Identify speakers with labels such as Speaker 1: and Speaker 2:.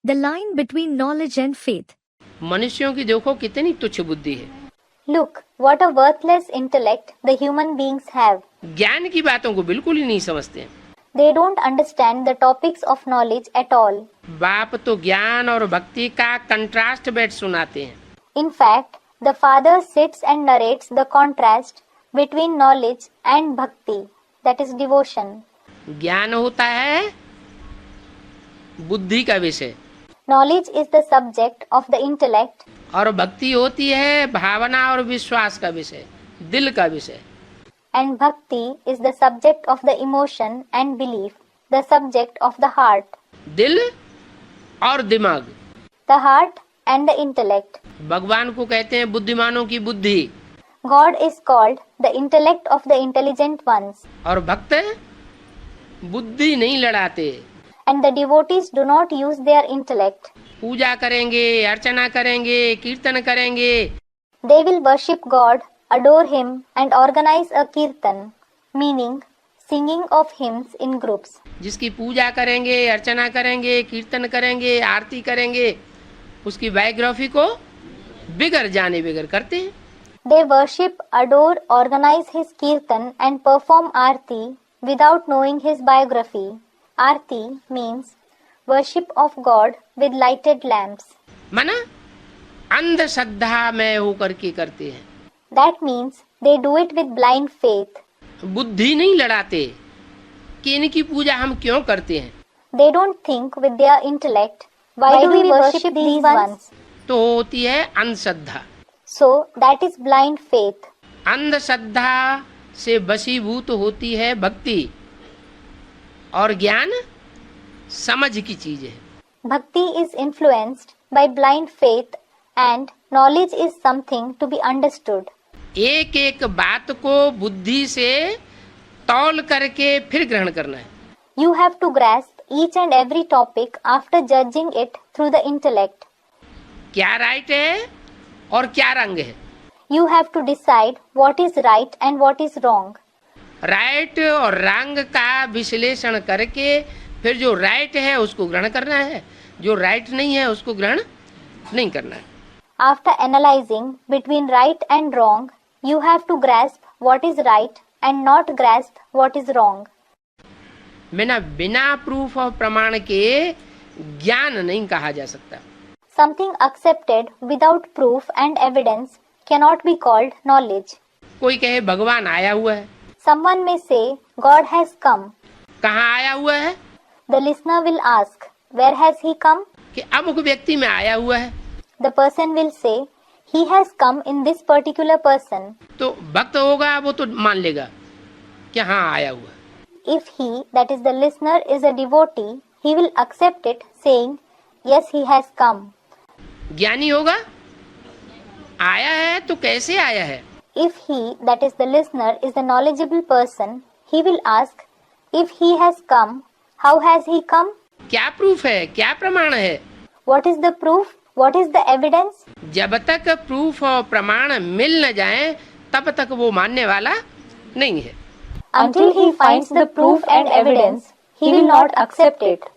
Speaker 1: The line between knowledge and faith.
Speaker 2: मनुष्यों की देखो कितनी तुच्छ बुद्धि है।
Speaker 3: Look, what a worthless intellect the human beings have.
Speaker 2: ज्ञान की बातों को बिल्कुल ही नहीं समझते हैं।
Speaker 3: They don't understand the topics of knowledge at all.
Speaker 2: बाप तो ज्ञान और भक्ति का कंट्रास्ट बैठ सुनाते हैं।
Speaker 3: In fact, the father sits and narrates the contrast between knowledge and bhakti, that is devotion.
Speaker 2: ज्ञान होता है बुद्धि का विषय
Speaker 3: Knowledge is the subject of the intellect,
Speaker 2: और भक्ति होती है भावना और विश्वास का विषय, दिल का विषय।
Speaker 3: and bhakti is the subject of the emotion and belief, the subject of the heart.
Speaker 2: दिल और दिमाग।
Speaker 3: The heart and the intellect.
Speaker 2: भगवान को कहते हैं बुद्धिमानों की बुद्धि
Speaker 3: God is called the intellect of the intelligent ones,
Speaker 2: और भक्त बुद्धि नहीं लड़ाते।
Speaker 3: and the devotees do not use their intellect.
Speaker 2: पूजा करेंगे, अर्चना करेंगे, कीर्तन करेंगे,
Speaker 3: They will worship God, adore Him, and organize a kirtan, meaning singing of hymns in groups.
Speaker 2: जिसकी पूजा करेंगे, अर्चना करेंगे, कीर्तन करेंगे, आरती करेंगे, उसकी बायोग्राफी को बिगड़ करते हैं।
Speaker 3: They worship, adore, organize his kirtan, and perform arti without knowing his biography. Arti means worship of God with lighted lamps.
Speaker 2: माना अंधश्रद्धा में होकर के करते हैं।
Speaker 3: That means they do it with blind faith.
Speaker 2: बुद्धि नहीं लड़ाते कि इनकी पूजा हम क्यों करते हैं।
Speaker 3: They don't think with their intellect, why do we worship these ones?
Speaker 2: तो होती है अंधश्रद्धा।
Speaker 3: So that is blind faith.
Speaker 2: अंधश्रद्धा से वशीभूत होती है भक्ति और ज्ञान समझ की चीज है।
Speaker 3: Bhakti is influenced by blind faith and knowledge is something to be understood.
Speaker 2: एक एक बात को बुद्धि से तौल करके फिर ग्रहण करना है।
Speaker 3: You have to grasp each and every topic after judging it through the intellect.
Speaker 2: क्या राइट है और क्या रंग है।
Speaker 3: You have to decide what is right and what is wrong.
Speaker 2: Right और रंग का विश्लेषण करके फिर जो राइट है उसको ग्रहण करना है, जो राइट नहीं है उसको ग्रहण नहीं करना है।
Speaker 3: After analyzing between right and wrong, you have to grasp what is right and not grasp what is wrong.
Speaker 2: बिना प्रूफ और प्रमाण के ज्ञान नहीं कहा जा सकता।
Speaker 3: Something accepted without proof and evidence cannot be called knowledge.
Speaker 2: कोई कहे भगवान आया हुआ है।
Speaker 3: Someone may say God has come.
Speaker 2: कहाँ आया हुआ है?
Speaker 3: The listener will ask, where has he come?
Speaker 2: कि अमुक व्यक्ति में आया हुआ है।
Speaker 3: The person will say, he has come in this particular person.
Speaker 2: तो भक्त होगा वो तो मान लेगा कि हाँ आया हुआ है।
Speaker 3: If he, that is the listener, is a devotee, he will accept it saying, yes, he has come.
Speaker 2: ज्ञानी होगा आया है तो कैसे आया है।
Speaker 3: If he, that is the listener, is a knowledgeable person, he will ask, if he has come, how has he come?
Speaker 2: क्या proof है, क्या प्रमाण है।
Speaker 3: What is the proof? What is the evidence?
Speaker 2: जब तक प्रूफ और प्रमाण मिल न जाए तब तक वो मानने वाला नहीं है।
Speaker 3: Until he finds the proof and evidence, he will not accept it.